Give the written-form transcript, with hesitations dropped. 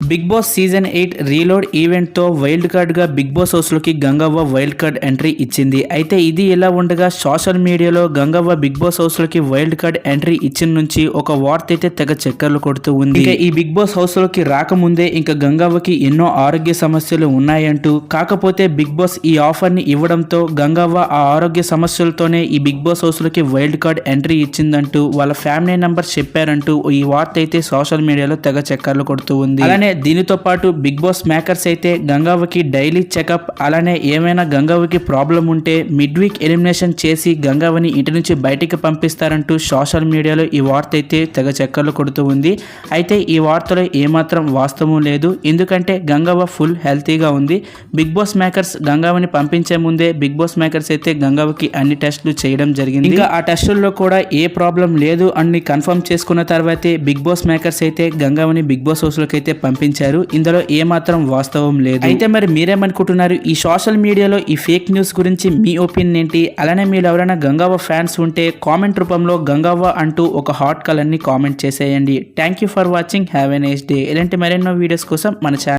Big Boss season 8 reload ఈవెంట్తో wild కార్డ్గా Bigg Boss హౌస్లోకి గంగవ్వ వైల్డ్ కార్డ్ ఎంట్రీ ఇచ్చింది. అయితే ఇది ఇలా ఉండగా సోషల్ మీడియాలో గంగవ్వ బిగ్ బాస్ హౌస్లోకి వైల్డ్ కార్డ్ ఎంట్రీ ఇచ్చిన నుంచి ఒక వార్త అయితే తెగ చక్కర్లు కొడుతూ ఉంది. ఇక ఈ బిగ్ బాస్ హౌస్లోకి రాకముందే ఇంకా గంగవ్వకి ఎన్నో ఆరోగ్య సమస్యలు ఉన్నాయంటూ, కాకపోతే బిగ్ బాస్ ఈ ఆఫర్ని ఇవ్వడంతో గంగవ్వ ఆ ఆరోగ్య సమస్యలతోనే ఈ బిగ్ బాస్ హౌస్లోకి వైల్డ్ కార్డ్ ఎంట్రీ ఇచ్చిందంటూ వాళ్ళ ఫ్యామిలీ నంబర్ చెప్పారంటూ ఈ వార్త అయితే సోషల్ మీడియాలో తెగ చక్కర్లు కొడుతూ ఉంది. అలానే దీనితో పాటు బిగ్ బాస్ మేకర్స్ అయితే గంగవ్వకి డైలీ చెకప్, అలానే ఏమైనా గంగవ్వకి ప్రాబ్లం ఉంటే మిడ్ వీక్ ఎలిమినేషన్ చేసి గంగవ్వని ఇంటి నుంచి బయటికి పంపిస్తారంటూ సోషల్ మీడియాలో ఈ వార్త అయితే తెగ చక్కర్లు కొడుతూ ఉంది. అయితే ఈ వార్తలో ఏమాత్రం వాస్తవం లేదు, ఎందుకంటే గంగవ్వ ఫుల్ హెల్తీగా ఉంది. బిగ్ బాస్ మేకర్స్ గంగవ్వని పంపించే ముందే బిగ్ బాస్ మేకర్స్ అయితే గంగవ్వకి అన్ని టెస్టులు చేయడం జరిగింది. ఇంకా ఆ టెస్టుల్లో కూడా ఏ ప్రాబ్లం లేదు అని కన్ఫర్మ్ చేసుకున్న తర్వాతే బిగ్ బాస్ మేకర్స్ అయితే గంగవ్వని బిగ్ బాస్ హౌస్లోకి అయితే పంపించారు. ఇందులో ఏమాత్రం వాస్తవం లేదు. అయితే మరి మీరేమనుకుంటున్నారు? ఈ సోషల్ మీడియాలో ఈ ఫేక్ న్యూస్ గురించి మీ ఒపీనియన్ ఏంటి? అలానే మీరు ఎవరైనా గంగవ్వ ఫ్యాన్స్ ఉంటే కామెంట్ రూపంలో గంగవ్వ అంటూ ఒక హాట్ కలర్ని కామెంట్ చేసేయండి. Thank you for watching. Have a nice day. ఇలాంటి మరెన్నో వీడియోస్ కోసం మన ఛానల్